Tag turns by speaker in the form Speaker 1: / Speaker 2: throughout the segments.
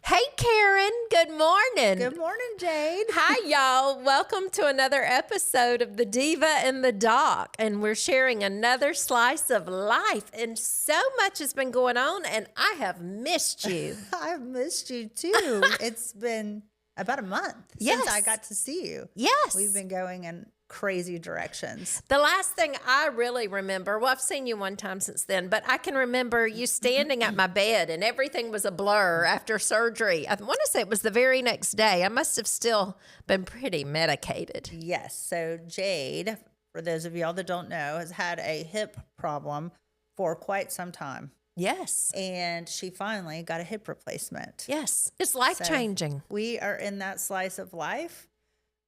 Speaker 1: Hey, Karen. Good morning.
Speaker 2: Good morning, Jade.
Speaker 1: Hi, y'all. Welcome to another episode of the Diva and the Doc. And we're sharing another slice of life. And so much has been going on, and I have missed you.
Speaker 2: I've missed you too. It's been about a month since I got to see you.
Speaker 1: Yes.
Speaker 2: We've been going in crazy directions.
Speaker 1: The last thing I really remember, well, I've seen you one time since then, but I can remember you standing at my bed and everything was a blur after surgery. I want to say it was the very next day. I must have still been pretty medicated.
Speaker 2: Yes. So Jade, for those of y'all that don't know, has had a hip problem for quite some time.
Speaker 1: Yes.
Speaker 2: And she finally got a hip replacement.
Speaker 1: Yes. It's life-changing.
Speaker 2: We are in that slice of life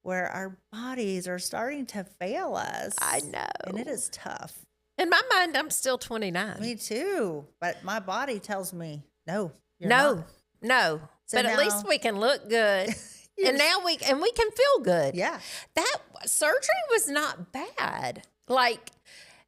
Speaker 2: where our bodies are starting to fail us.
Speaker 1: I know.
Speaker 2: And it is tough.
Speaker 1: In my mind, I'm still 29.
Speaker 2: Me too. But my body tells me, no, you're
Speaker 1: No.
Speaker 2: not. So
Speaker 1: but at least we can look good. And now we can feel good.
Speaker 2: Yeah.
Speaker 1: That surgery was not bad. Like,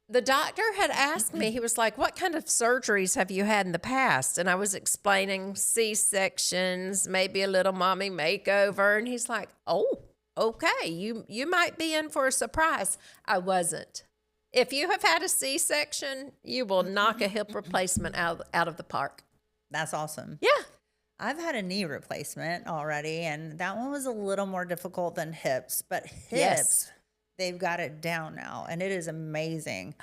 Speaker 1: the doctor had asked me, he was like, what kind of surgeries have you had in the past? And I was explaining C-sections, maybe a little mommy makeover. And he's like, oh, okay, you might be in for a surprise. I wasn't. If you have had a C-section, you will knock a hip replacement out of the park.
Speaker 2: That's awesome.
Speaker 1: Yeah.
Speaker 2: I've had a knee replacement already, and that one was a little more difficult than hips. But hips,
Speaker 1: Yes.
Speaker 2: they've got it down now, and it is amazing.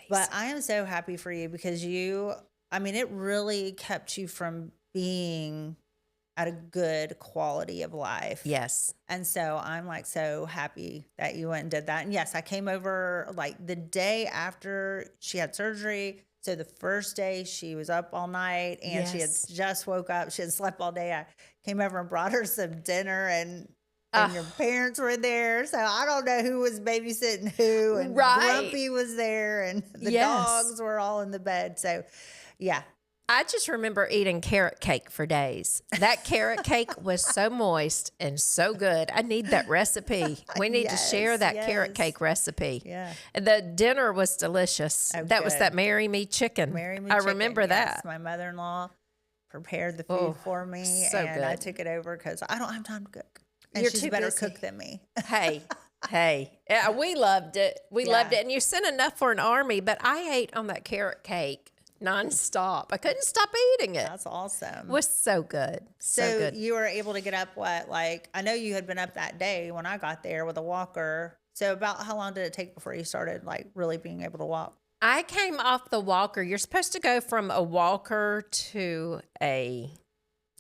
Speaker 2: But I am so happy for you because it really kept you from being at a good quality of life.
Speaker 1: Yes.
Speaker 2: And so I'm like so happy that you went and did that. And yes, I came over like the day after she had surgery. So the first day she was up all night and she had just woke up. She had slept all day. I came over and brought her some dinner and your parents were there. So I don't know who was babysitting who. And Grumpy was there and the dogs were all in the bed. So yeah.
Speaker 1: I just remember eating carrot cake for days. That carrot cake was so moist and so good. I need that recipe. We need to share that carrot cake recipe.
Speaker 2: Yeah.
Speaker 1: And the dinner was delicious.
Speaker 2: Oh,
Speaker 1: that was that Marry Me chicken.
Speaker 2: I
Speaker 1: remember that.
Speaker 2: My mother-in-law prepared the food for me
Speaker 1: so
Speaker 2: and
Speaker 1: good.
Speaker 2: I took it over because I don't have time to cook. And
Speaker 1: You're
Speaker 2: she's
Speaker 1: too
Speaker 2: better
Speaker 1: busy.
Speaker 2: cook than me.
Speaker 1: Hey. Yeah, we loved it. We loved it. And you sent enough for an army, but I ate on that carrot cake nonstop. I couldn't stop eating it.
Speaker 2: That's awesome.
Speaker 1: It was so good. So good.
Speaker 2: You were able to get up I know you had been up that day when I got there with a walker. So about how long did it take before you started like really being able to walk?
Speaker 1: I came off the walker. You're supposed to go from a walker to a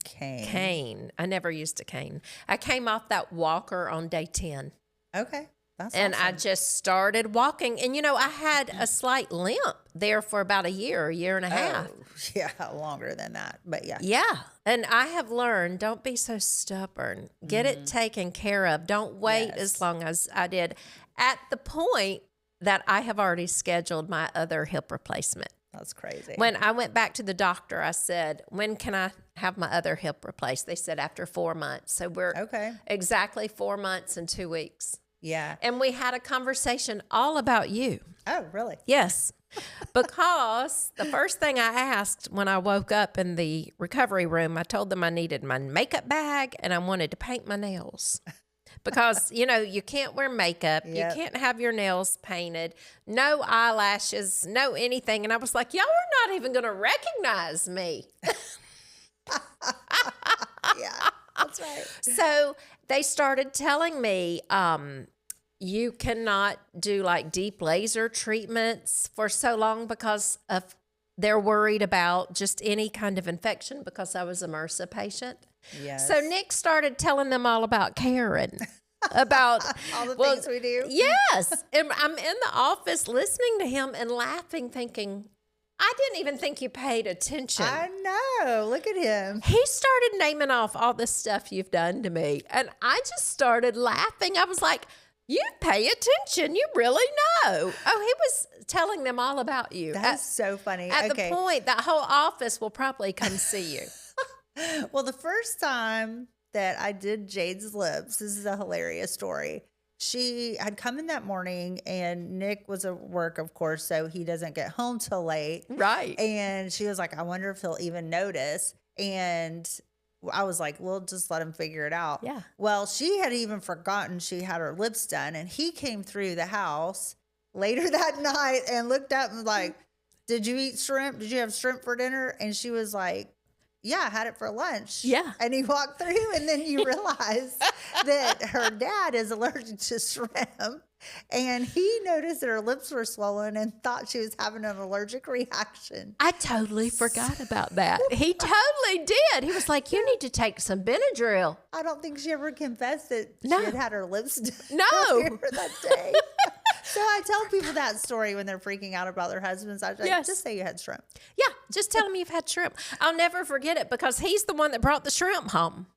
Speaker 1: cane. I never used a cane. I came off that walker on day 10.
Speaker 2: Okay. That's
Speaker 1: and
Speaker 2: awesome.
Speaker 1: I just started walking. And, I had a slight limp there for about a year and a half.
Speaker 2: Yeah, longer than that. But yeah.
Speaker 1: Yeah. And I have learned, don't be so stubborn. Get it taken care of. Don't wait as long as I did. At the point that I have already scheduled my other hip replacement.
Speaker 2: That's crazy.
Speaker 1: When I went back to the doctor, I said, when can I have my other hip replaced? They said after 4 months. So we're exactly 4 months and 2 weeks.
Speaker 2: Yeah.
Speaker 1: And we had a conversation all about you.
Speaker 2: Oh, really?
Speaker 1: Yes. Because the first thing I asked when I woke up in the recovery room, I told them I needed my makeup bag and I wanted to paint my nails. Because, you can't wear makeup. You can't have your nails painted. No eyelashes, no anything. And I was like, y'all are not even going to recognize me.
Speaker 2: Yeah, that's right.
Speaker 1: So they started telling me, you cannot do like deep laser treatments for so long because they're worried about just any kind of infection because I was a MRSA patient.
Speaker 2: Yes.
Speaker 1: So Nick started telling them all about Karen, about
Speaker 2: all the things we do.
Speaker 1: Yes. And I'm in the office listening to him and laughing, thinking, I didn't even think you paid attention.
Speaker 2: I know. Look at him.
Speaker 1: He started naming off all the stuff you've done to me. And I just started laughing. I was like, you pay attention. You really know. Oh, he was telling them all about you.
Speaker 2: That's so funny.
Speaker 1: At the point, that whole office will probably come see you.
Speaker 2: Well, the first time that I did Jade's lips, this is a hilarious story. She had come in that morning and Nick was at work, of course, so he doesn't get home till late.
Speaker 1: Right.
Speaker 2: And she was like, I wonder if he'll even notice. And I was like, we'll just let him figure it out.
Speaker 1: Yeah.
Speaker 2: Well, she had even forgotten she had her lips done, and he came through the house later that night and looked up and was like, did you eat shrimp? Did you have shrimp for dinner? And she was like, yeah, I had it for lunch.
Speaker 1: Yeah.
Speaker 2: And he walked through, and then you realize that her dad is allergic to shrimp. And he noticed that her lips were swollen and thought she was having an allergic reaction.
Speaker 1: I totally forgot about that. He totally did. He was like, you need to take some Benadryl.
Speaker 2: I don't think she ever confessed that
Speaker 1: No.
Speaker 2: she had had her lips done
Speaker 1: No.
Speaker 2: that day. So I tell people that story when they're freaking out about their husbands. I like,
Speaker 1: Yes.
Speaker 2: just say you had shrimp.
Speaker 1: Yeah, just tell him you've had shrimp. I'll never forget it because he's the one that brought the shrimp home.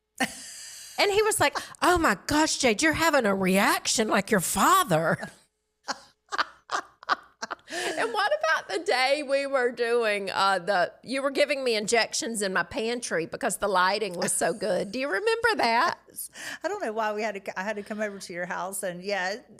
Speaker 1: And he was like, oh my gosh, Jade, you're having a reaction like your father. And what about the day we were doing you were giving me injections in my pantry because the lighting was so good. Do you remember that?
Speaker 2: I don't know why I had to come over to your house, and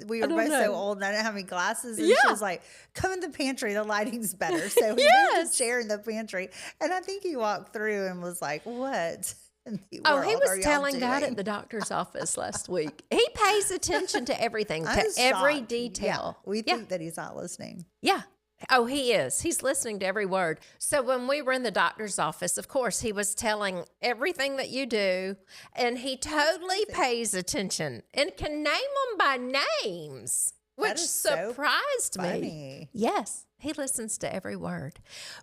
Speaker 2: we were
Speaker 1: don't
Speaker 2: both
Speaker 1: know.
Speaker 2: so old and I didn't have any glasses, and
Speaker 1: Yeah.
Speaker 2: she was like, come in the pantry, the lighting's better. So we
Speaker 1: Yes.
Speaker 2: moved a chair in the pantry, and I think he walked through and was like, what in the
Speaker 1: Oh,
Speaker 2: world
Speaker 1: he
Speaker 2: are
Speaker 1: was
Speaker 2: y'all
Speaker 1: telling that
Speaker 2: doing?
Speaker 1: at the doctor's office last week. He pays attention to everything, to
Speaker 2: I'm
Speaker 1: every
Speaker 2: shocked.
Speaker 1: detail.
Speaker 2: Yeah, we think that he's not listening.
Speaker 1: Yeah. Oh, he is. He's listening to every word. So when we were in the doctor's office, of course, he was telling everything that you do, and he totally pays attention and can name them by names, which
Speaker 2: is so
Speaker 1: surprised me.
Speaker 2: funny.
Speaker 1: Yes, he listens to every word.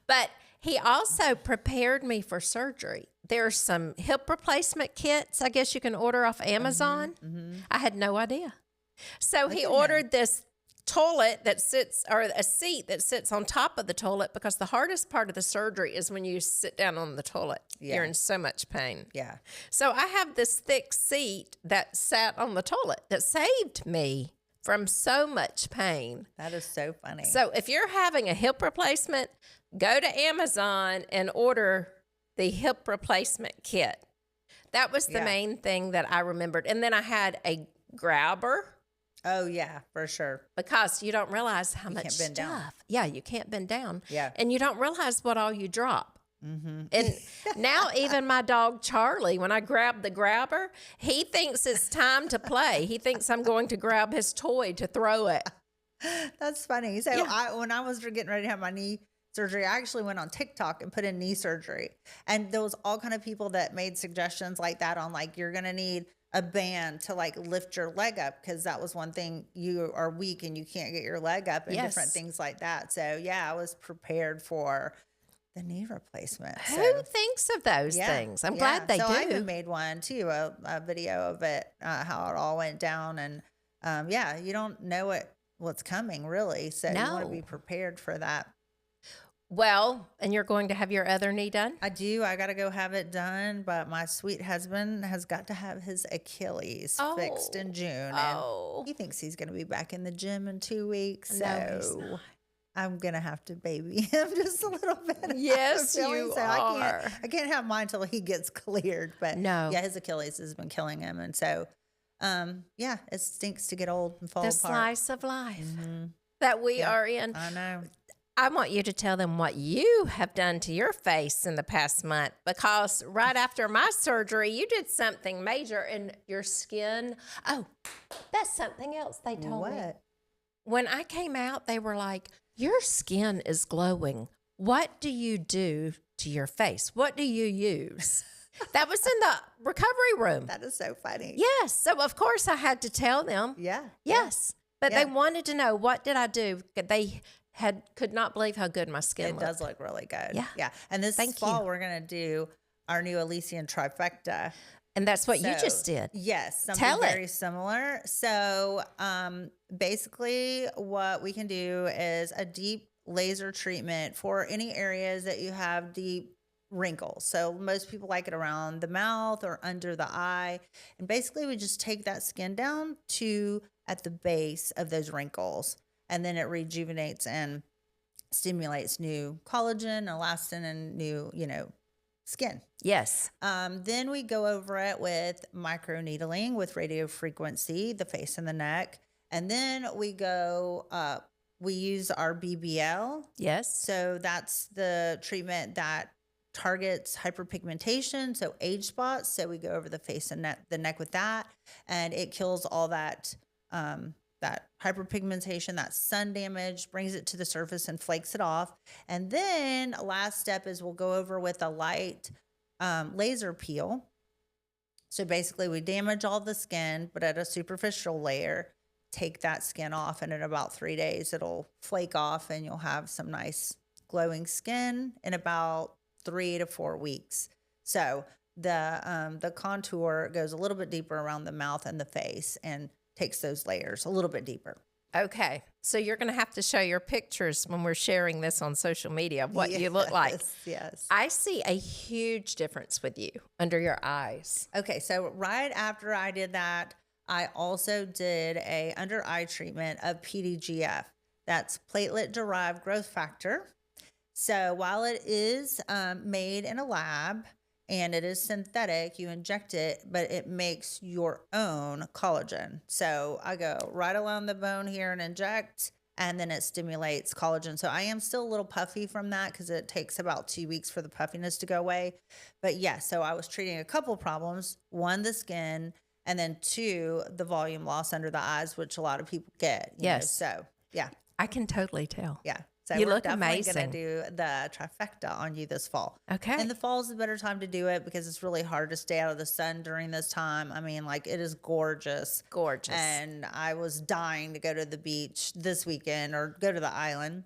Speaker 1: But he also prepared me for surgery. There's some hip replacement kits, I guess you can order off Amazon. I had no idea. So he ordered this toilet that sits, or a seat that sits on top of the toilet, because the hardest part of the surgery is when you sit down on the toilet.
Speaker 2: Yeah.
Speaker 1: You're in so much pain.
Speaker 2: Yeah.
Speaker 1: So I have this thick seat that sat on the toilet that saved me from so much pain.
Speaker 2: That is so funny.
Speaker 1: So if you're having a hip replacement, go to Amazon and order the hip replacement kit. That was the main thing that I remembered. And then I had a grabber.
Speaker 2: Oh, yeah, for sure.
Speaker 1: Because you don't realize how much
Speaker 2: can't bend
Speaker 1: stuff.
Speaker 2: down.
Speaker 1: Yeah, you can't bend down.
Speaker 2: Yeah.
Speaker 1: And you don't realize what all you drop. And now even my dog Charlie, when I grab the grabber, he thinks it's time to play. He thinks I'm going to grab his toy to throw it.
Speaker 2: That's funny. So when I was getting ready to have my knee surgery, I actually went on TikTok and put in knee surgery. And there was all kind of people that made suggestions like that on, like, you're going to need a band to like lift your leg up, because that was one thing, you are weak and you can't get your leg up, and different things like that. So yeah, I was prepared for the knee replacement.
Speaker 1: Who thinks of those things? I'm glad they do.
Speaker 2: I even made one too, a video of it, how it all went down. And you don't know what's coming really. So you want to be prepared for that.
Speaker 1: Well, and you're going to have your other knee done?
Speaker 2: I do. I got to go have it done, but my sweet husband has got to have his Achilles fixed in June. And he thinks he's going to be back in the gym in 2 weeks.
Speaker 1: No, he's
Speaker 2: So
Speaker 1: not.
Speaker 2: I'm going to have to baby him just a little bit.
Speaker 1: Yes,
Speaker 2: I'm feeling
Speaker 1: you
Speaker 2: so
Speaker 1: are.
Speaker 2: I can't have mine till he gets cleared. But
Speaker 1: No.
Speaker 2: yeah, his Achilles has been killing him. And so, it stinks to get old and fall
Speaker 1: The
Speaker 2: apart.
Speaker 1: slice of life that we are in.
Speaker 2: I know.
Speaker 1: I want you to tell them what you have done to your face in the past month, because right after my surgery, you did something major in your skin. Oh, that's something else they told me.
Speaker 2: What?
Speaker 1: When I came out, they were like, your skin is glowing. What do you do to your face? What do you use? That was in the recovery room.
Speaker 2: That is so funny.
Speaker 1: Yes. So, of course, I had to tell them.
Speaker 2: Yeah.
Speaker 1: Yes. But they wanted to know, what did I do? They could not believe how good my skin
Speaker 2: It
Speaker 1: looked.
Speaker 2: does look really good.
Speaker 1: Yeah.
Speaker 2: Yeah. And this
Speaker 1: Thank
Speaker 2: fall,
Speaker 1: you.
Speaker 2: we're going to do our new Elysian trifecta.
Speaker 1: And that's what you
Speaker 2: So,
Speaker 1: just did.
Speaker 2: Yes, something
Speaker 1: Tell it.
Speaker 2: very similar. So basically what we can do is a deep laser treatment for any areas that you have deep wrinkles. So most people like it around the mouth or under the eye. And basically we just take that skin down to at the base of those wrinkles. And then it rejuvenates and stimulates new collagen, elastin, and new, skin.
Speaker 1: Yes.
Speaker 2: Then we go over it with microneedling with radio frequency, the face and the neck. And then we use our BBL.
Speaker 1: Yes.
Speaker 2: So that's the treatment that targets hyperpigmentation, so age spots. So we go over the face and the neck with that, and it kills all that that hyperpigmentation, that sun damage, brings it to the surface and flakes it off. And then last step is we'll go over with a light laser peel. So basically we damage all the skin, but at a superficial layer, take that skin off, and in about 3 days, it'll flake off and you'll have some nice glowing skin in about 3 to 4 weeks. So the contour goes a little bit deeper around the mouth and the face and takes those layers a little bit deeper.
Speaker 1: Okay. So you're going to have to show your pictures when we're sharing this on social media of what you look like.
Speaker 2: Yes.
Speaker 1: I see a huge difference with you under your eyes.
Speaker 2: Okay. So right after I did that, I also did a under eye treatment of PDGF. That's platelet derived growth factor. So while it is made in a lab and it is synthetic, you inject it, but it makes your own collagen. So I go right along the bone here and inject, and then it stimulates collagen. So I am still a little puffy from that because it takes about 2 weeks for the puffiness to go away. But yeah, so I was treating a couple problems. 1, the skin, and then 2, the volume loss under the eyes, which a lot of people get.
Speaker 1: Yes.
Speaker 2: You know? So yeah.
Speaker 1: I can totally tell.
Speaker 2: Yeah. So
Speaker 1: you
Speaker 2: we're
Speaker 1: look
Speaker 2: definitely
Speaker 1: amazing.
Speaker 2: going to do the trifecta on you this fall.
Speaker 1: Okay.
Speaker 2: And the fall is a better time to do it because it's really hard to stay out of the sun during this time. I mean, like, it is gorgeous.
Speaker 1: Gorgeous.
Speaker 2: And I was dying to go to the beach this weekend or go to the island,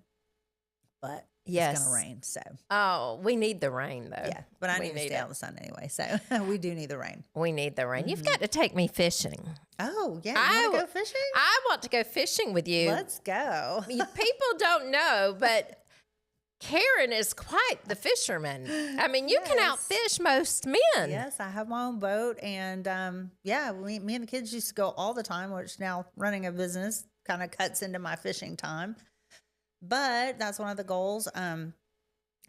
Speaker 2: but
Speaker 1: yes.
Speaker 2: it's going to rain. So,
Speaker 1: oh, we need the rain though.
Speaker 2: yeah, but I
Speaker 1: We
Speaker 2: need to
Speaker 1: need
Speaker 2: stay
Speaker 1: it.
Speaker 2: out of the sun anyway. So we do need the rain.
Speaker 1: We need the rain. You've got to take me fishing.
Speaker 2: Oh, yeah.
Speaker 1: I
Speaker 2: You want to
Speaker 1: w-
Speaker 2: go fishing?
Speaker 1: I want to go fishing with you.
Speaker 2: Let's go.
Speaker 1: People don't know, but Karen is quite the fisherman. I mean, you can
Speaker 2: Yes.
Speaker 1: outfish most men.
Speaker 2: Yes, I have my own boat, and yeah, me and the kids used to go all the time, which now running a business kind of cuts into my fishing time. But that's one of the goals.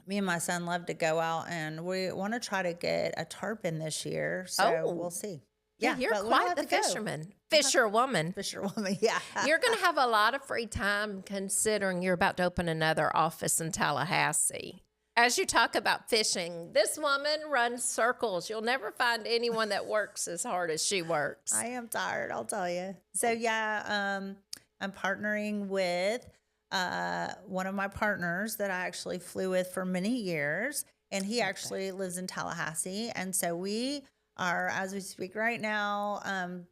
Speaker 2: Me and my son love to go out, and we want to try to get a tarpon this year. So
Speaker 1: Oh.
Speaker 2: we'll see.
Speaker 1: Yeah,
Speaker 2: Yeah,
Speaker 1: you're
Speaker 2: but we'll
Speaker 1: quite
Speaker 2: have
Speaker 1: the
Speaker 2: to go.
Speaker 1: fisherman. Fisherwoman.
Speaker 2: Fisherwoman, yeah.
Speaker 1: You're going to have a lot of free time considering you're about to open another office in Tallahassee. As you talk about fishing, this woman runs circles. You'll never find anyone that works as hard as she works.
Speaker 2: I am tired, I'll tell you. So yeah, I'm partnering with one of my partners that I actually flew with for many years, and he actually lives in Tallahassee. And so we are, as we speak right now,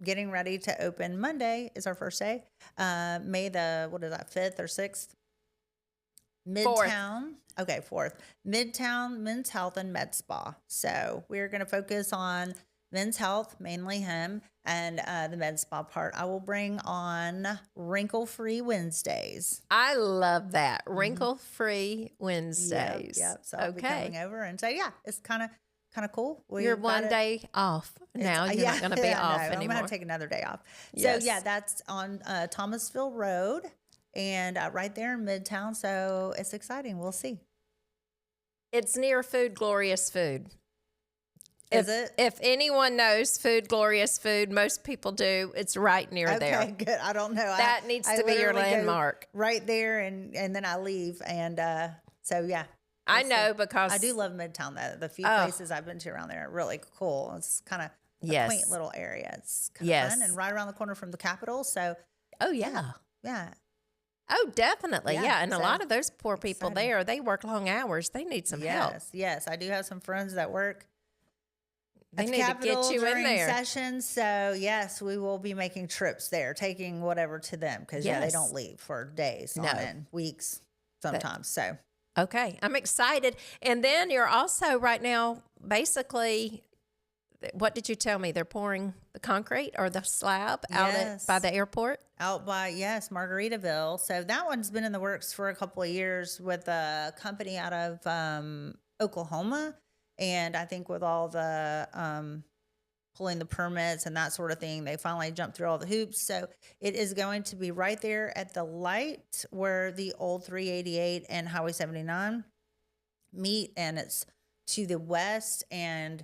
Speaker 2: getting ready to open. Monday is our first day. May the, 5th or 6th? Midtown. Okay, 4th. Midtown Men's Health and Med Spa. So we're going to focus on men's health, mainly him, and the med spa part. I will bring on wrinkle-free Wednesdays.
Speaker 1: I love that. Wrinkle-free Wednesdays.
Speaker 2: Yep. So I'll be coming over, and so yeah, it's kind of cool.
Speaker 1: You're one day off now. You're not going to be off
Speaker 2: I'm
Speaker 1: anymore.
Speaker 2: going to take another day off.
Speaker 1: Yes.
Speaker 2: So yeah, that's on Thomasville Road, and right there in Midtown. So it's exciting. We'll see.
Speaker 1: It's near Food Glorious Food.
Speaker 2: Is it?
Speaker 1: If anyone knows Food Glorious Food, most people do. It's right near there.
Speaker 2: Okay, good. I don't know.
Speaker 1: That needs to be your
Speaker 2: literally go
Speaker 1: landmark.
Speaker 2: right there, and then I leave, and so yeah.
Speaker 1: I
Speaker 2: we'll
Speaker 1: know
Speaker 2: see.
Speaker 1: because
Speaker 2: I do love Midtown. The few
Speaker 1: Oh.
Speaker 2: places I've been to around there are really cool. It's kind of a
Speaker 1: Yes.
Speaker 2: quaint little area. It's kind of
Speaker 1: Yes.
Speaker 2: fun, and right around the corner from the Capitol. So
Speaker 1: Oh yeah.
Speaker 2: yeah,
Speaker 1: Oh, definitely.
Speaker 2: Yeah,
Speaker 1: Yeah. And a
Speaker 2: so
Speaker 1: lot of those poor people
Speaker 2: exciting.
Speaker 1: there, they work long hours. They need some help.
Speaker 2: Yes. I do have some friends that work
Speaker 1: They
Speaker 2: at the
Speaker 1: need to
Speaker 2: Capitol
Speaker 1: get you in
Speaker 2: during
Speaker 1: there.
Speaker 2: sessions. So yes, we will be making trips there, taking whatever to them because they
Speaker 1: Yes.
Speaker 2: don't leave for days
Speaker 1: No.
Speaker 2: on end, weeks sometimes. So
Speaker 1: Okay. I'm excited. And then you're also right now, basically, what did you tell me? They're pouring the concrete or the slab out
Speaker 2: Yes.
Speaker 1: by the airport?
Speaker 2: out by, Margaritaville. So that one's been in the works for a couple of years with a company out of Oklahoma. And I think with all the pulling the permits and that sort of thing, they finally jumped through all the hoops. So it is going to be right there at the light where the old 388 and Highway 79 meet. And it's to the west. And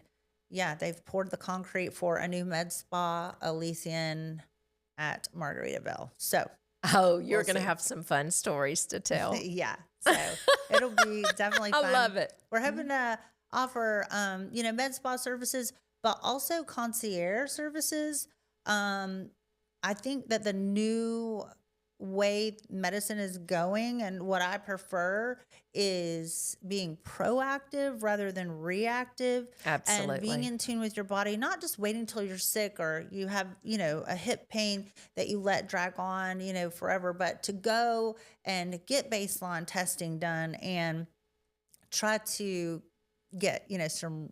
Speaker 2: yeah, they've poured the concrete for a new med spa, Elysian at Margaritaville. So
Speaker 1: Oh, you're
Speaker 2: We'll
Speaker 1: going to
Speaker 2: see.
Speaker 1: have some fun stories to tell.
Speaker 2: yeah. So it'll be definitely fun.
Speaker 1: I love it.
Speaker 2: We're hoping to offer, med spa services, but also concierge services. I think that the new way medicine is going and what I prefer is being proactive rather than reactive.
Speaker 1: Absolutely.
Speaker 2: And being in tune with your body, not just waiting until you're sick or you have, a hip pain that you let drag on, forever, but to go and get baseline testing done and try to get, some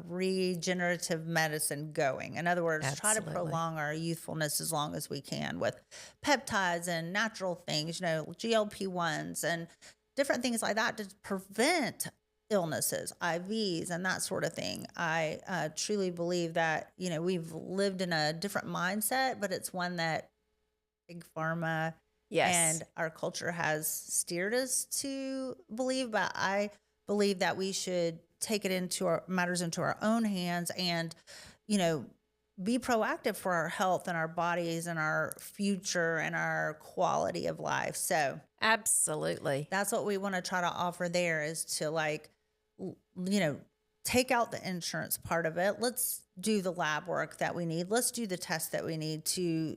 Speaker 2: regenerative medicine going. In other words, try to prolong our youthfulness as long as we can with peptides and natural things, GLP-1s and different things like that to prevent illnesses, IVs, and that sort of thing. I truly believe that, we've lived in a different mindset, but it's one that Big Pharma and our culture has steered us to believe. But I believe that we should take it into our matters into our own hands and, be proactive for our health and our bodies and our future and our quality of life. So
Speaker 1: absolutely,
Speaker 2: that's what we want to try to offer there is to take out the insurance part of it. Let's do the lab work that we need. Let's do the tests that we need to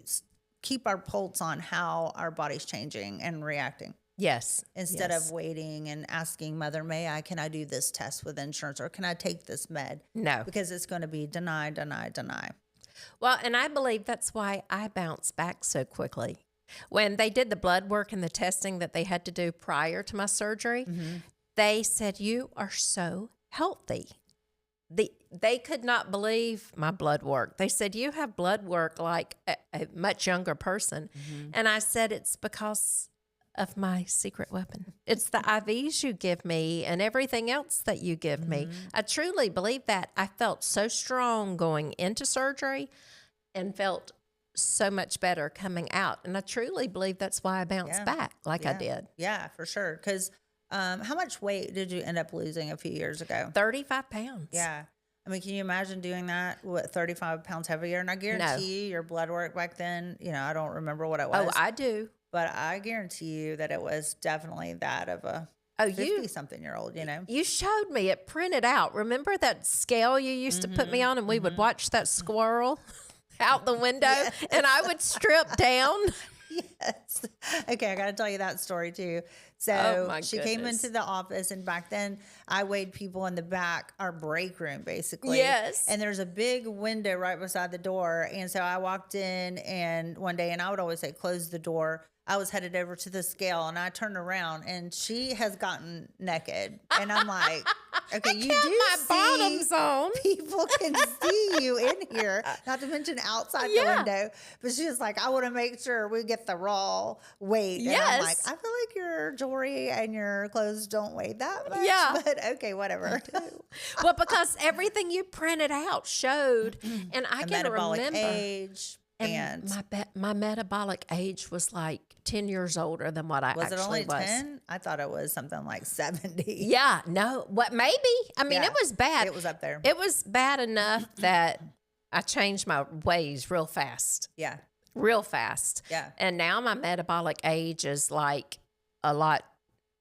Speaker 2: keep our pulse on how our body's changing and reacting.
Speaker 1: Yes.
Speaker 2: Instead of waiting and asking mother, can I do this test with insurance or can I take this med?
Speaker 1: No.
Speaker 2: Because it's going to be deny.
Speaker 1: Well, and I believe that's why I bounced back so quickly. When they did the blood work and the testing that they had to do prior to my surgery, they said, you are so healthy. They could not believe my blood work. They said, you have blood work like a much younger person. And I said, it's because of my secret weapon. It's the IVs you give me and everything else that you give me. I truly believe that. I felt so strong going into surgery and felt so much better coming out. And I truly believe that's why I bounced back like I did.
Speaker 2: Yeah, for sure. Because how much weight did you end up losing a few years ago?
Speaker 1: 35 pounds.
Speaker 2: Yeah. I mean, can you imagine doing that with 35 pounds heavier? And I guarantee you your blood work back then, I don't remember what it was.
Speaker 1: Oh, I do.
Speaker 2: But I guarantee you that it was definitely that of a 50-something-year-old,
Speaker 1: You showed me it printed out. Remember that scale you used to put me on and we would watch that squirrel out the window and I would strip down?
Speaker 2: Yes. Okay, I got to tell you that story too. So she
Speaker 1: goodness.
Speaker 2: came into the office and back then I weighed people in the back, our break room basically.
Speaker 1: Yes.
Speaker 2: And there's a big window right beside the door. And so I walked in and one day, and I would always say, close the door. I was headed over to the scale and I turned around and she has gotten naked. And I'm like, okay, you do
Speaker 1: my
Speaker 2: see
Speaker 1: bottoms on.
Speaker 2: People can see you in here, not to mention outside the window. But she was like, I want to make sure we get the raw weight. And I'm like, I feel like your jewelry and your clothes don't weigh that much.
Speaker 1: Yeah.
Speaker 2: But okay, whatever.
Speaker 1: Well, because everything you printed out showed, and I can
Speaker 2: metabolic
Speaker 1: remember
Speaker 2: age. And
Speaker 1: my metabolic age was like 10 years older than what I actually was.
Speaker 2: Was it only 10? I thought it was something like 70.
Speaker 1: Yeah, no. What? Maybe. I mean, it was bad.
Speaker 2: It was up there.
Speaker 1: It was bad enough that I changed my ways real fast.
Speaker 2: Yeah.
Speaker 1: Real fast.
Speaker 2: Yeah.
Speaker 1: And now my metabolic age is like a lot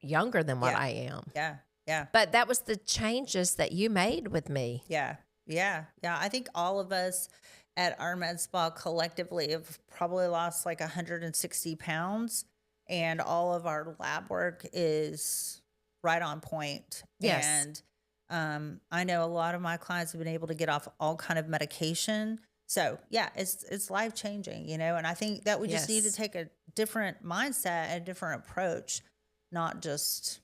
Speaker 1: younger than what I am.
Speaker 2: Yeah. Yeah.
Speaker 1: But that was the changes that you made with me.
Speaker 2: Yeah. Yeah. Yeah. I think all of us at our med spa collectively have probably lost like 160 pounds, and all of our lab work is right on point.
Speaker 1: Yes.
Speaker 2: And I know a lot of my clients have been able to get off all kind of medication. So yeah, it's life changing, and I think that we just need to take a different mindset, a different approach, not just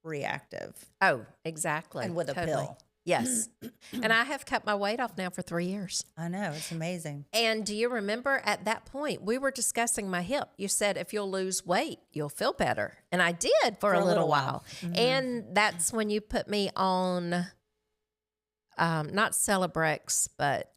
Speaker 2: reactive.
Speaker 1: Oh, exactly.
Speaker 2: And with a pill.
Speaker 1: Yes. And I have cut my weight off now for 3 years.
Speaker 2: I know. It's amazing.
Speaker 1: And do you remember at that point, we were discussing my hip. You said, if you'll lose weight, you'll feel better. And I did for a little while. Mm-hmm. And that's when you put me on, not Celebrex, but.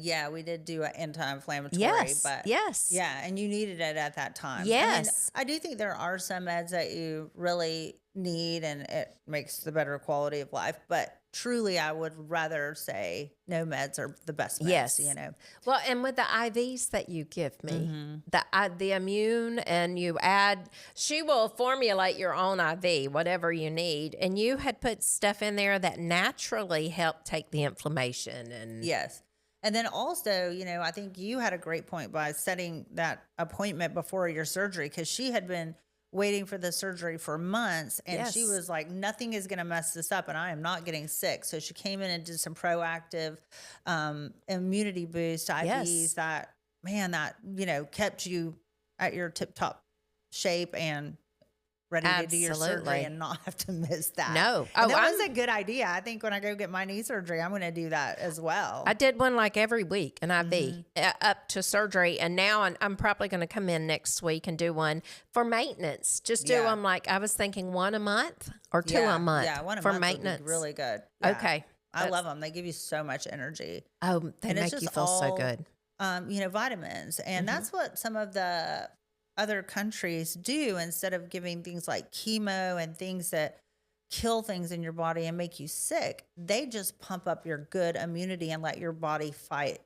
Speaker 2: Yeah, we did do an anti-inflammatory.
Speaker 1: Yes,
Speaker 2: but
Speaker 1: yes.
Speaker 2: Yeah, and you needed it at that time.
Speaker 1: Yes.
Speaker 2: I do think there are some meds that you really need, and it makes the better quality of life. But truly, I would rather say no meds are the best meds,
Speaker 1: Yes.
Speaker 2: you know.
Speaker 1: Well, and with the IVs that you give me,
Speaker 2: Mm-hmm.
Speaker 1: the immune, and you add, she will formulate your own IV, whatever you need. And you had put stuff in there that naturally helped take the inflammation. And
Speaker 2: Yes. And then also, you know, I think you had a great point by setting that appointment before your surgery, because she had been waiting for the surgery for months, and she
Speaker 1: Yes.
Speaker 2: was like, nothing is going to mess this up, and I am not getting sick. So she came in and did some proactive immunity boost IVs
Speaker 1: Yes.
Speaker 2: that, man, that, you know, kept you at your tip top shape and ready to do your surgery
Speaker 1: Absolutely.
Speaker 2: and not have to miss that.
Speaker 1: No.
Speaker 2: And
Speaker 1: Oh,
Speaker 2: that was a good idea. I think when I go get my knee surgery, I'm going to do that as well.
Speaker 1: I did one like every week, an IV, up to surgery. And now I'm probably going to come in next week and do one for maintenance. Just do
Speaker 2: Yeah.
Speaker 1: them like, I was thinking one a month or two
Speaker 2: Yeah.
Speaker 1: a month
Speaker 2: Yeah, one a
Speaker 1: for
Speaker 2: month would be
Speaker 1: maintenance.
Speaker 2: really good. Yeah.
Speaker 1: Okay.
Speaker 2: I love them. They give you so much energy.
Speaker 1: Oh, they
Speaker 2: And it's
Speaker 1: make you
Speaker 2: just
Speaker 1: feel so
Speaker 2: all-
Speaker 1: good.
Speaker 2: You know, vitamins. And that's what some of the other countries do, instead of giving things like chemo and things that kill things in your body and make you sick. They just pump up your good immunity and let your body fight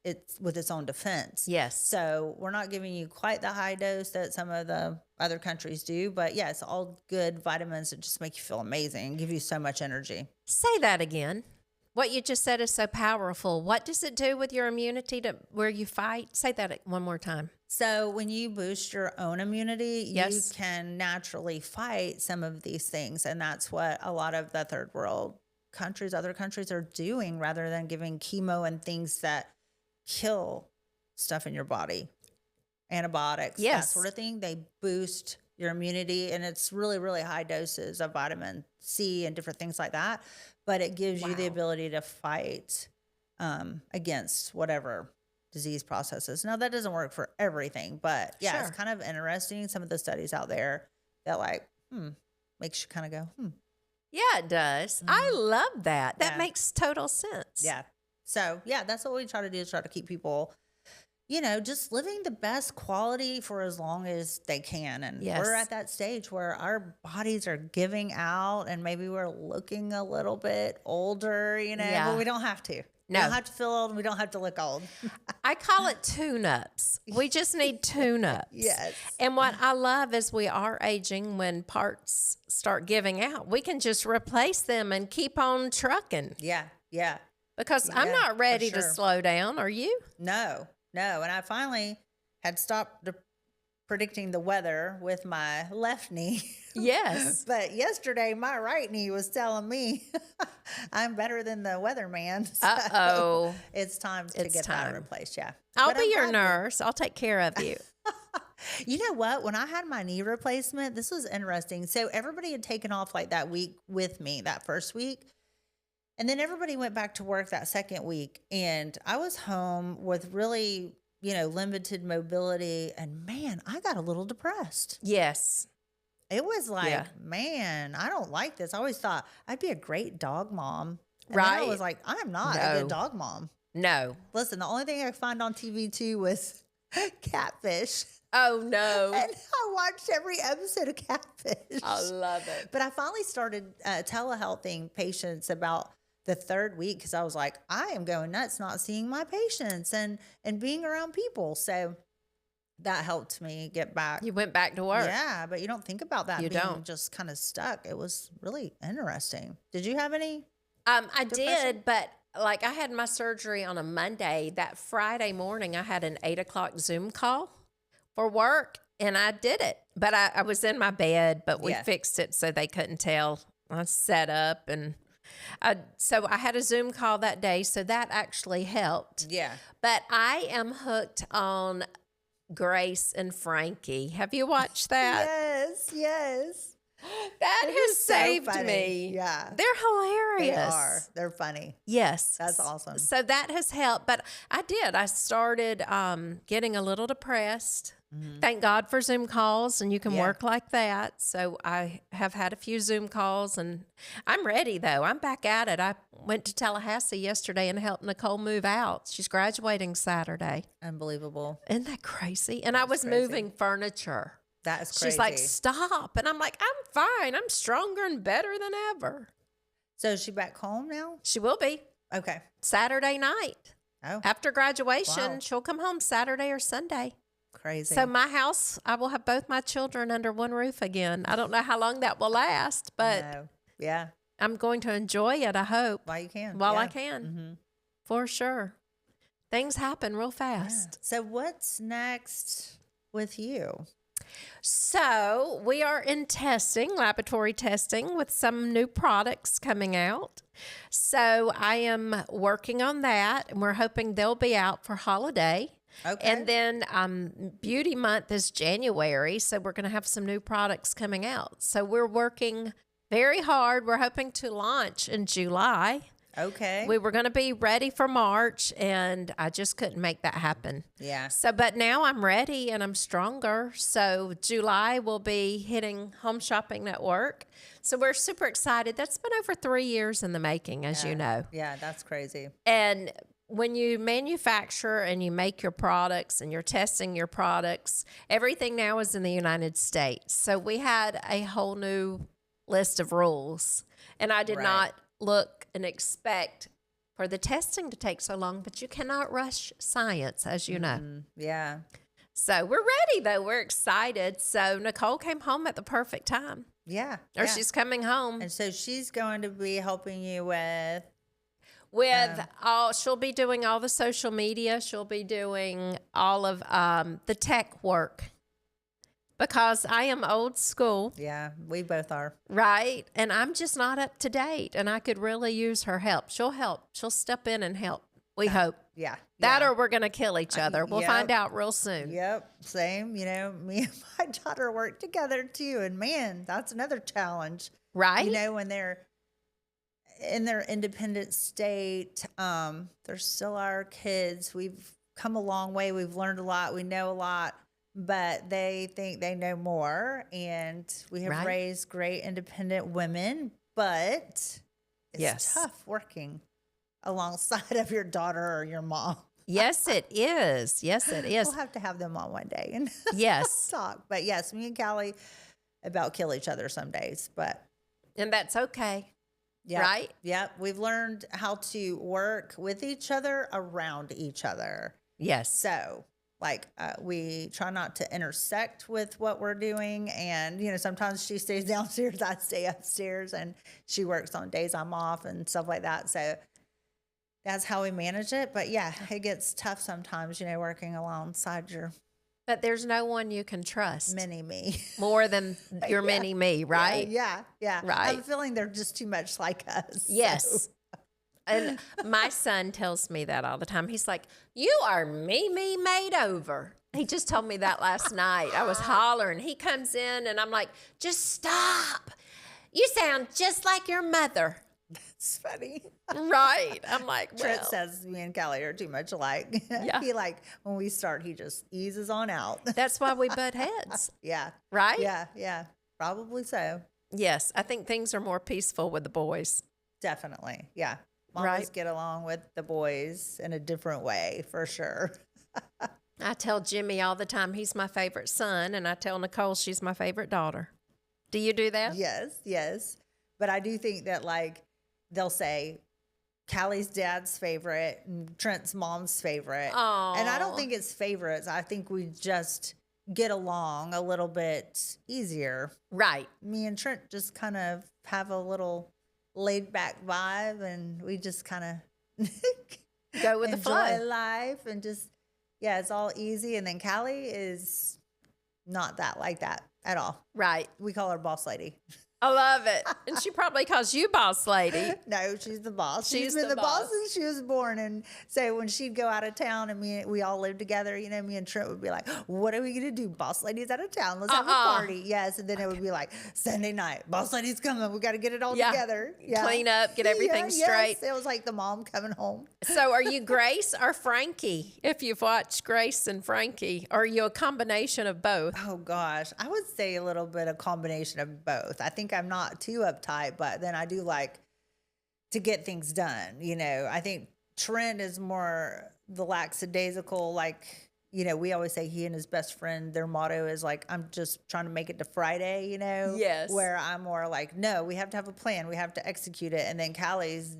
Speaker 2: it with its own defense.
Speaker 1: Yes.
Speaker 2: So we're not giving you quite the high dose that some of the other countries do, but yeah, it's all good vitamins that just make you feel amazing and give you so much energy.
Speaker 1: Say that again. What you just said is so powerful. What does it do with your immunity to where you fight? Say that one more time.
Speaker 2: So when you boost your own immunity,
Speaker 1: Yes.
Speaker 2: you can naturally fight some of these things. And that's what a lot of the third world countries, other countries are doing, rather than giving chemo and things that kill stuff in your body. Antibiotics,
Speaker 1: Yes.
Speaker 2: that sort of thing. They boost your immunity, and it's really, really high doses of vitamin C and different things like that. But it gives you the
Speaker 1: Wow.
Speaker 2: ability to fight against whatever disease processes. Now, that doesn't work for everything, but yeah,
Speaker 1: Sure.
Speaker 2: it's kind of interesting. Some of the studies out there that makes you kind of go,
Speaker 1: Yeah, it does. I love that. That
Speaker 2: Yeah.
Speaker 1: makes total sense.
Speaker 2: yeah. So yeah, that's what we try to do, is try to keep people, you know, just living the best quality for as long as they can. And
Speaker 1: Yes.
Speaker 2: we're at that stage where our bodies are giving out, and maybe we're looking a little bit older, you know,
Speaker 1: Yeah.
Speaker 2: but we don't have to.
Speaker 1: No.
Speaker 2: We don't have to feel old, and we don't have to look old.
Speaker 1: I call it tune-ups. We just need tune-ups.
Speaker 2: Yes.
Speaker 1: And what I love is we are aging. When parts start giving out, we can just replace them and keep on trucking,
Speaker 2: Yeah. Yeah.
Speaker 1: because I'm
Speaker 2: Yeah,
Speaker 1: not
Speaker 2: for
Speaker 1: ready to
Speaker 2: sure.
Speaker 1: slow down. Are you?
Speaker 2: No. And I finally had stopped predicting the weather with my left knee.
Speaker 1: Yes.
Speaker 2: But yesterday, my right knee was telling me I'm better than the weatherman. So
Speaker 1: Uh-oh.
Speaker 2: it's time to
Speaker 1: It's
Speaker 2: get
Speaker 1: time.
Speaker 2: that replaced. Yeah.
Speaker 1: I'll
Speaker 2: But
Speaker 1: be
Speaker 2: I'm
Speaker 1: your
Speaker 2: glad
Speaker 1: nurse. I'll take care of you.
Speaker 2: You know what? When I had my knee replacement, this was interesting. So everybody had taken off like that week with me, that first week. And then everybody went back to work that second week. And I was home with really, you know, limited mobility. And man, I got a little depressed.
Speaker 1: Yes.
Speaker 2: It was like,
Speaker 1: Yeah.
Speaker 2: man, I don't like this. I always thought I'd be a great dog mom. And then I
Speaker 1: Right.
Speaker 2: was like, I'm not a
Speaker 1: No.
Speaker 2: good dog mom.
Speaker 1: No.
Speaker 2: Listen, the only thing I could find on TV too was Catfish.
Speaker 1: Oh, no.
Speaker 2: And I watched every episode of Catfish.
Speaker 1: I love it.
Speaker 2: But I finally started telehealthing patients about the third week, because I was like, I am going nuts not seeing my patients and being around people. So that helped me get back.
Speaker 1: You went back to work.
Speaker 2: Yeah, but you don't think about that
Speaker 1: You
Speaker 2: being
Speaker 1: don't.
Speaker 2: just kind of stuck. It was really interesting. Did you have any?
Speaker 1: I
Speaker 2: Depression?
Speaker 1: did, but like I had my surgery on a Monday. That Friday morning, I had an 8:00 Zoom call for work, and I did it. But I was in my bed, but we
Speaker 2: Yeah.
Speaker 1: fixed it so they couldn't tell. I set up, and so I had a Zoom call that day, so that actually helped.
Speaker 2: Yeah.
Speaker 1: But I am hooked on Grace and Frankie. Have you watched that?
Speaker 2: Yes.
Speaker 1: That
Speaker 2: It
Speaker 1: has
Speaker 2: is so
Speaker 1: saved
Speaker 2: funny.
Speaker 1: me.
Speaker 2: Yeah.
Speaker 1: They're hilarious.
Speaker 2: They are. They're funny.
Speaker 1: Yes.
Speaker 2: That's awesome.
Speaker 1: So that has helped. But I did. I started getting a little depressed. Thank God for Zoom calls, and you can
Speaker 2: Yeah.
Speaker 1: work like that. So I have had a few Zoom calls, and I'm ready, though. I'm back at it. I went to Tallahassee yesterday and helped Nicole move out. She's graduating Saturday.
Speaker 2: Unbelievable.
Speaker 1: Isn't that crazy? And I was
Speaker 2: crazy.
Speaker 1: moving furniture.
Speaker 2: That is crazy.
Speaker 1: She's like, stop. And I'm like, I'm fine. I'm stronger and better than ever.
Speaker 2: So is she back home now?
Speaker 1: She will be.
Speaker 2: Okay.
Speaker 1: Saturday night.
Speaker 2: Oh,
Speaker 1: After graduation,
Speaker 2: wow.
Speaker 1: she'll come home Saturday or Sunday.
Speaker 2: Crazy.
Speaker 1: So my house, I will have both my children under one roof again. I don't know how long that will last, but
Speaker 2: No. Yeah.
Speaker 1: I'm going to enjoy it, I hope,
Speaker 2: While you can.
Speaker 1: while
Speaker 2: yeah.
Speaker 1: I can,
Speaker 2: Mm-hmm.
Speaker 1: for sure. Things happen real
Speaker 2: Yeah.
Speaker 1: fast.
Speaker 2: So what's next with you?
Speaker 1: So we are in testing, laboratory testing, with some new products coming out. So I am working on that, and we're hoping they'll be out for holiday.
Speaker 2: Okay.
Speaker 1: And then Beauty Month is January, so we're going to have some new products coming out. So we're working very hard. We're hoping to launch in July.
Speaker 2: Okay.
Speaker 1: We were going to be ready for March, and I just couldn't make that happen.
Speaker 2: Yeah.
Speaker 1: So, but now I'm ready and I'm stronger. So July will be hitting Home Shopping Network. So we're super excited. That's been over 3 years in the making, as you know.
Speaker 2: Yeah, that's crazy.
Speaker 1: And when you manufacture and you make your products and you're testing your products, everything now is in the United States. So we had a whole new list of rules, and I did
Speaker 2: Right.
Speaker 1: not look and expect for the testing to take so long, but you cannot rush science, as you know.
Speaker 2: Yeah.
Speaker 1: So we're ready, though. We're excited. So Nicole came home at the perfect time,
Speaker 2: Yeah.
Speaker 1: or
Speaker 2: yeah.
Speaker 1: she's coming home
Speaker 2: And so she's going to be helping you with.
Speaker 1: with all. She'll be doing all the social media. She'll be doing all of the tech work, because I am old school,
Speaker 2: Yeah, we both are.
Speaker 1: right? And I'm just not up to date, and I could really use her help. She'll help. She'll step in and help. We hope.
Speaker 2: Yeah.
Speaker 1: That
Speaker 2: yeah.
Speaker 1: or we're going to kill each other. We'll
Speaker 2: yep.
Speaker 1: find out real soon.
Speaker 2: Yep. Same. You know, me and my daughter work together too. And man, that's another challenge.
Speaker 1: Right?
Speaker 2: You know, when they're in their independent state, they're still our kids. We've come a long way. We've learned a lot. We know a lot, but they think they know more. And we have
Speaker 1: Right.
Speaker 2: raised great independent women, but it's
Speaker 1: Yes.
Speaker 2: tough working alongside of your daughter or your mom.
Speaker 1: Yes, it is. Yes, it is.
Speaker 2: We'll have to have them on one day and
Speaker 1: Yes.
Speaker 2: talk. But yes, me and Callie about kill each other some days, but
Speaker 1: And that's okay.
Speaker 2: yeah,
Speaker 1: Right?
Speaker 2: Yep. We've learned how to work with each other around each other.
Speaker 1: Yes.
Speaker 2: So like we try not to intersect with what we're doing. And, you know, sometimes she stays downstairs, I stay upstairs, and she works on days I'm off and stuff like that. So that's how we manage it. But yeah, it gets tough sometimes, you know, working alongside your
Speaker 1: But there's no one you can trust
Speaker 2: mini me.
Speaker 1: more than your
Speaker 2: Yeah.
Speaker 1: mini me, right?
Speaker 2: Yeah. I have
Speaker 1: Right.
Speaker 2: a feeling they're just too much like us.
Speaker 1: Yes.
Speaker 2: So,
Speaker 1: And my son tells me that all the time. He's like, "You are me made over." He just told me that last night. I was hollering. He comes in and I'm like, "Just stop. You sound just like your mother."
Speaker 2: it's funny.
Speaker 1: Right. I'm like,
Speaker 2: Trent
Speaker 1: well,
Speaker 2: says me and Callie are too much alike.
Speaker 1: Yeah.
Speaker 2: He like when we start, he just eases on out.
Speaker 1: that's why we butt heads,
Speaker 2: Yeah.
Speaker 1: right?
Speaker 2: Yeah. Probably so.
Speaker 1: Yes. I think things are more peaceful with the boys.
Speaker 2: Definitely. Yeah. Mamas
Speaker 1: Right.
Speaker 2: get along with the boys in a different way for sure.
Speaker 1: I tell Jimmy all the time he's my favorite son, and I tell Nicole she's my favorite daughter. Do you do that?
Speaker 2: Yes. But I do think that like they'll say Callie's dad's favorite and Trent's mom's favorite.
Speaker 1: Oh.
Speaker 2: And I don't think it's favorites. I think we just get along a little bit easier.
Speaker 1: Right.
Speaker 2: Me and Trent just kind of have a little laid back vibe, and we just kind of
Speaker 1: Go with the
Speaker 2: enjoy
Speaker 1: flow.
Speaker 2: life and just, yeah, it's all easy. And then Callie is not that like that at all.
Speaker 1: Right.
Speaker 2: We call her boss lady.
Speaker 1: I love it. And she probably calls you boss lady.
Speaker 2: No, she's the boss.
Speaker 1: She's
Speaker 2: She's been
Speaker 1: the
Speaker 2: the boss
Speaker 1: boss.
Speaker 2: since she was born. And so when she'd go out of town and we all lived together, you know, me and Trent would be like, what are we going to do? Boss lady's out of town. Let's have a party. Yes. And then it would be like, Sunday night, boss lady's coming. We got to get it all
Speaker 1: Yeah.
Speaker 2: together. Yeah.
Speaker 1: Clean up, get everything straight.
Speaker 2: Yes. It was like the mom coming home.
Speaker 1: So are you Grace or Frankie? If you've watched Grace and Frankie, are you a combination of both?
Speaker 2: Oh gosh, I would say a little bit of combination of both. I think I'm not too uptight, but then I do like to get things done. You know, I think Trent is more the lackadaisical, like we always say he and his best friend, their motto is like, I'm just trying to make it to Friday,
Speaker 1: Yes.
Speaker 2: where I'm more like, no, we have to have a plan. We have to execute it. And then Callie's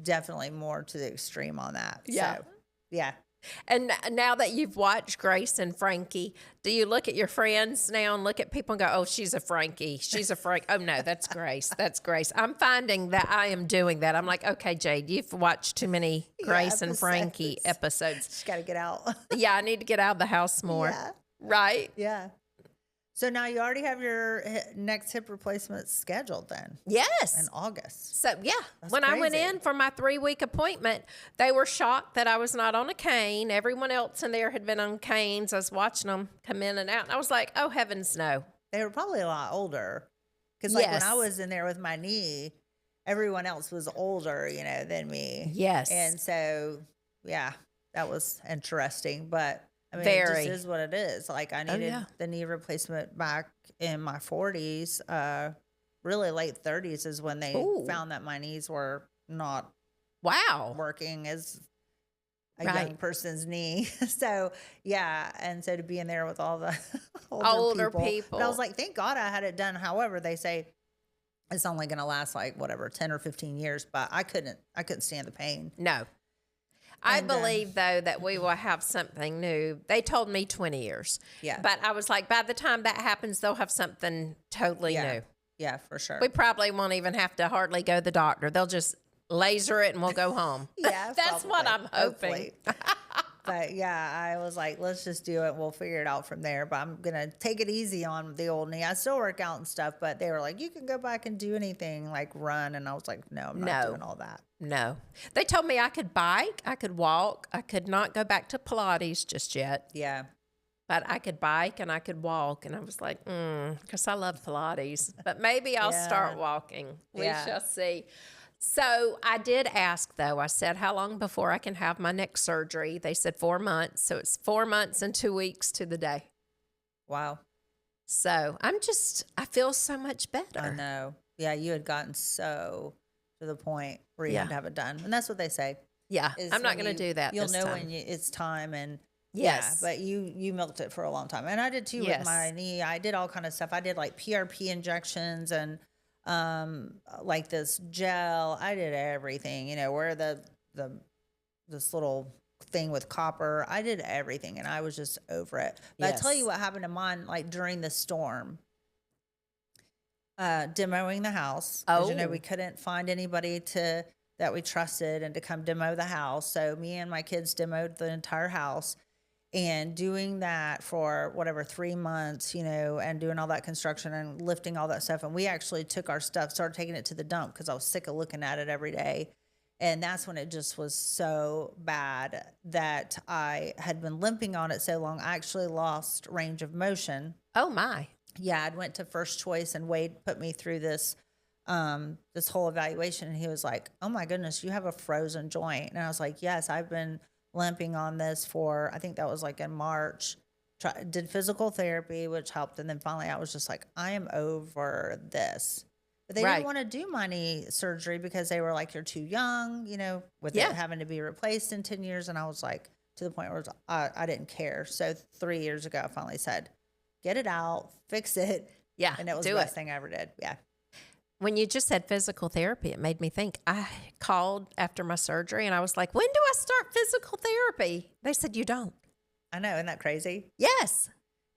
Speaker 2: definitely more to the extreme on that.
Speaker 1: Yeah.
Speaker 2: So, yeah.
Speaker 1: And now that you've watched Grace and Frankie, do you look at your friends now and look at people and go, oh, she's a Frankie. She's a Frank. Oh, no, that's Grace. That's Grace. I'm finding that I am doing that. I'm like, okay, Jade, you've watched too many Grace and Frankie episodes.
Speaker 2: Just got to get out.
Speaker 1: Yeah, I need to get out of the house more.
Speaker 2: Yeah.
Speaker 1: Right?
Speaker 2: Yeah. So now you already have your next hip replacement scheduled then
Speaker 1: Yes.
Speaker 2: in August.
Speaker 1: So, yeah,
Speaker 2: That's
Speaker 1: when I went
Speaker 2: crazy.
Speaker 1: in for my 3-week appointment, they were shocked that I was not on a cane. Everyone else in there had been on canes. I was watching them come in and out. And I was like, oh, heavens, no.
Speaker 2: They were probably a lot older. Because when
Speaker 1: Yes.
Speaker 2: I was in there with my knee, everyone else was older, than me.
Speaker 1: Yes.
Speaker 2: And so, yeah, that was interesting. But I mean,
Speaker 1: Very.
Speaker 2: it just is what it is. Like I needed
Speaker 1: yeah.
Speaker 2: the knee replacement back in my 40s. Really late 30s is when they
Speaker 1: Ooh.
Speaker 2: found that my knees were not
Speaker 1: Wow.
Speaker 2: working as a
Speaker 1: Right.
Speaker 2: young person's knee. So, yeah. And so to be in there with all the
Speaker 1: Older
Speaker 2: But I
Speaker 1: people.
Speaker 2: was like, thank God I had it done. However, they say it's only going to last like whatever, 10 or 15 years, but I couldn't stand the pain.
Speaker 1: No. I
Speaker 2: And,
Speaker 1: believe, though, that we will have something new. They told me 20 years.
Speaker 2: Yeah.
Speaker 1: But I was like, by the time that happens, they'll have something totally
Speaker 2: Yeah.
Speaker 1: new.
Speaker 2: Yeah, for sure.
Speaker 1: We probably won't even have to hardly go to the doctor. They'll just laser it and we'll go home.
Speaker 2: Yeah,
Speaker 1: That's what
Speaker 2: probably.
Speaker 1: I'm hoping.
Speaker 2: Hopefully. But yeah, I was like, let's just do it. We'll figure it out from there. But I'm going to take it easy on the old knee. I still work out and stuff, but they were like, you can go back and do anything like run. And I was like, no, I'm not doing all that.
Speaker 1: No. They told me I could bike, I could walk, I could not go back to Pilates just yet,
Speaker 2: Yeah.
Speaker 1: but I could bike and I could walk. And I was like, because I love Pilates, but maybe I'll
Speaker 2: Yeah.
Speaker 1: start walking. We
Speaker 2: Yeah.
Speaker 1: shall see. So I did ask, though, I said, how long before I can have my next surgery? They said 4 months. So it's 4 months and 2 weeks to the day.
Speaker 2: Wow.
Speaker 1: So I feel so much better.
Speaker 2: I know. Yeah. You had gotten so to the point where you
Speaker 1: Yeah.
Speaker 2: had to have it done. And that's what they say.
Speaker 1: Yeah,
Speaker 2: is
Speaker 1: I'm not
Speaker 2: when
Speaker 1: going to
Speaker 2: you-
Speaker 1: do that
Speaker 2: You'll
Speaker 1: this
Speaker 2: know
Speaker 1: time.
Speaker 2: when it's time. And
Speaker 1: Yes.
Speaker 2: yeah, but you milked it for a long time. And I did too
Speaker 1: Yes.
Speaker 2: with my knee. I did all kind of stuff. I did like PRP injections and like this gel. I did everything, where this little thing with copper. I did everything and I was just over it. But I tell
Speaker 1: Yes.
Speaker 2: you what happened to mine, like during the storm. Demoing the house. 'Cause,
Speaker 1: Oh.
Speaker 2: we couldn't find anybody that we trusted and to come demo the house. So me and my kids demoed the entire house. And doing that for whatever 3 months, and doing all that construction and lifting all that stuff. And we actually took our stuff, started taking it to the dump because I was sick of looking at it every day. And that's when it just was so bad that I had been limping on it so long. I actually lost range of motion.
Speaker 1: Oh, my.
Speaker 2: Yeah, I went to First Choice and Wade put me through this whole evaluation. And he was like, oh my goodness, you have a frozen joint. And I was like, yes, I've been limping on this for, I think that was like in March. Did physical therapy, which helped. And then finally I was just like, I am over this. But they
Speaker 1: Right.
Speaker 2: didn't want to do my knee surgery because they were like, you're too young, with
Speaker 1: Yeah.
Speaker 2: it having to be replaced in 10 years. And I was like, to the point where I didn't care. So 3 years ago, I finally said, get it out, fix it.
Speaker 1: Yeah,
Speaker 2: And it was
Speaker 1: do
Speaker 2: the best
Speaker 1: it.
Speaker 2: thing I ever did. Yeah.
Speaker 1: When you just said physical therapy, it made me think. I called after my surgery and I was like, when do I start physical therapy? They said, you don't.
Speaker 2: I know. Isn't that crazy?
Speaker 1: Yes.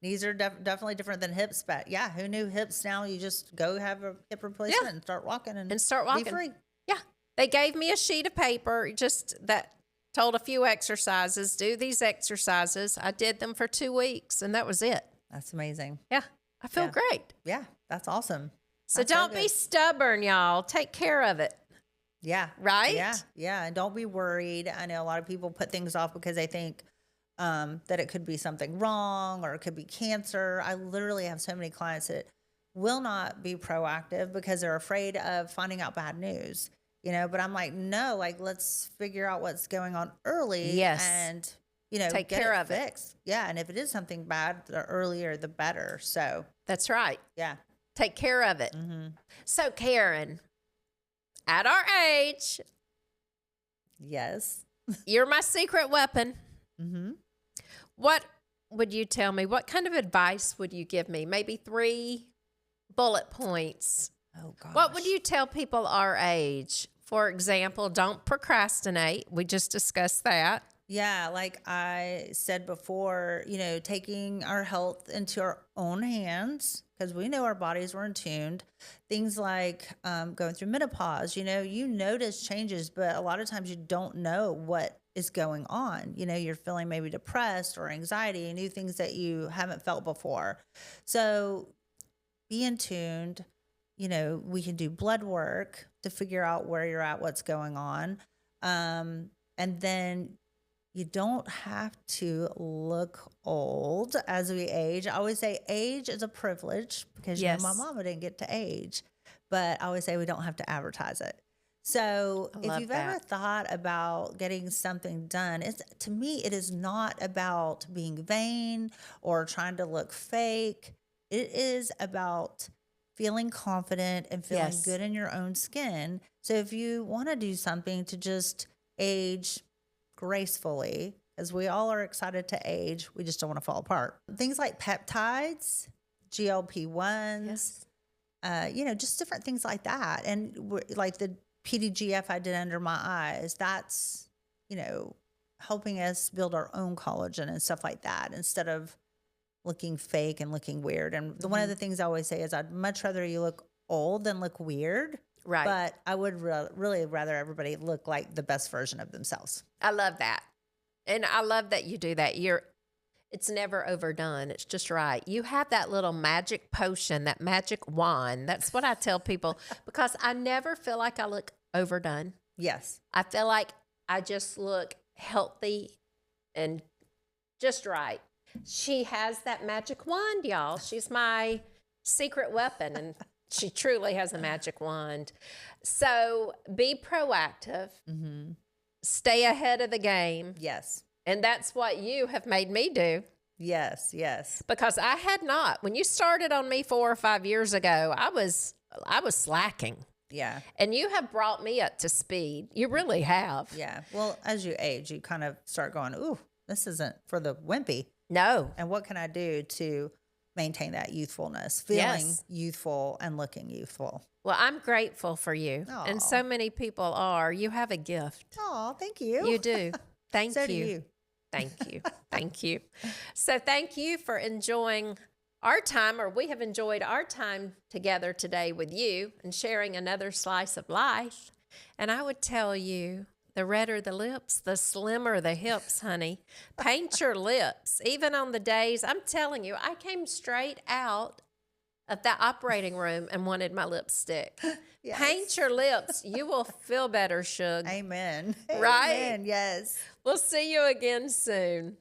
Speaker 2: Knees are definitely different than hips, but yeah, who knew hips now? You just go have a hip replacement and start walking
Speaker 1: And start walking.
Speaker 2: Be free.
Speaker 1: Yeah. They gave me a sheet of paper just that told a few exercises. Do these exercises. I did them for 2 weeks and that was it.
Speaker 2: That's amazing.
Speaker 1: Yeah. I feel
Speaker 2: Yeah.
Speaker 1: great.
Speaker 2: Yeah, that's awesome.
Speaker 1: So
Speaker 2: That's so
Speaker 1: don't be
Speaker 2: good.
Speaker 1: stubborn, y'all. Take care of it.
Speaker 2: Yeah.
Speaker 1: Right?
Speaker 2: Yeah. And don't be worried. I know a lot of people put things off because they think that it could be something wrong or it could be cancer. I literally have so many clients that will not be proactive because they're afraid of finding out bad news, but I'm like, no, like let's figure out what's going on early.
Speaker 1: Yes.
Speaker 2: And,
Speaker 1: Take
Speaker 2: get
Speaker 1: care
Speaker 2: it
Speaker 1: of it.
Speaker 2: fixed. Yeah. And if it is something bad, the earlier, the better. So
Speaker 1: That's right.
Speaker 2: yeah.
Speaker 1: Take care of it.
Speaker 2: Mm-hmm.
Speaker 1: So, Karen, at our age,
Speaker 2: Yes.
Speaker 1: you're my secret weapon.
Speaker 2: Mm-hmm.
Speaker 1: What would you tell me? What kind of advice would you give me? Maybe 3 bullet points.
Speaker 2: Oh, gosh.
Speaker 1: What would you tell people our age? For example, don't procrastinate. We just discussed that.
Speaker 2: Yeah, like I said before, taking our health into our own hands because we know our bodies were in tuned. Things like going through menopause, you notice changes, but a lot of times you don't know what is going on. You're feeling maybe depressed or anxiety, new things that you haven't felt before. So be in tuned. We can do blood work to figure out where you're at, what's going on. And then you don't have to look old as we age. I always say age is a privilege because my mama didn't get to age, but I always say we don't have to advertise it. So if you've ever thought about getting something done, to me, it is not about being vain or trying to look fake. It is about feeling confident and feeling good in your own skin. So if you want to do something to just age gracefully, as we all are excited to age, we just don't want to fall apart. Things like peptides, GLP-1s, just different things like that. And like the PDGF I did under my eyes, that's, helping us build our own collagen and stuff like that instead of looking fake and looking weird. And one of the things I always say is I'd much rather you look old than look weird.
Speaker 1: Right.
Speaker 2: But I would really rather everybody look like the best version of themselves.
Speaker 1: I love that. And I love that you do that. It's never overdone. It's just right. You have that little magic potion, that magic wand. That's what I tell people because I never feel like I look overdone.
Speaker 2: Yes.
Speaker 1: I feel like I just look healthy and just right. She has that magic wand, y'all. She's my secret weapon, and she truly has a magic wand. So be proactive. Mm-hmm. Stay ahead of the game.
Speaker 2: Yes.
Speaker 1: And that's what you have made me do.
Speaker 2: Yes, yes.
Speaker 1: Because I had not. When you started on me 4 or 5 years ago, I was slacking.
Speaker 2: Yeah.
Speaker 1: And you have brought me up to speed. You really have.
Speaker 2: Yeah. Well, as you age, you kind of start going, ooh, this isn't for the wimpy.
Speaker 1: No.
Speaker 2: And what can I do to maintain that youthfulness, feeling youthful and looking youthful?
Speaker 1: Well, I'm grateful for you.
Speaker 2: Aww.
Speaker 1: And so many people are. You have a gift.
Speaker 2: Oh, thank you.
Speaker 1: You do. Thank
Speaker 2: so
Speaker 1: you.
Speaker 2: Do you.
Speaker 1: Thank you. Thank you. So thank you for enjoying our time, or we have enjoyed our time together today with you and sharing another slice of life. And I would tell you, the redder the lips, the slimmer the hips, honey. Paint your lips. Even on the days, I'm telling you, I came straight out of the operating room and wanted my lipstick. Yes. Paint your lips. You will feel better, Shug.
Speaker 2: Amen.
Speaker 1: Right?
Speaker 2: Amen. Yes.
Speaker 1: We'll see you again soon.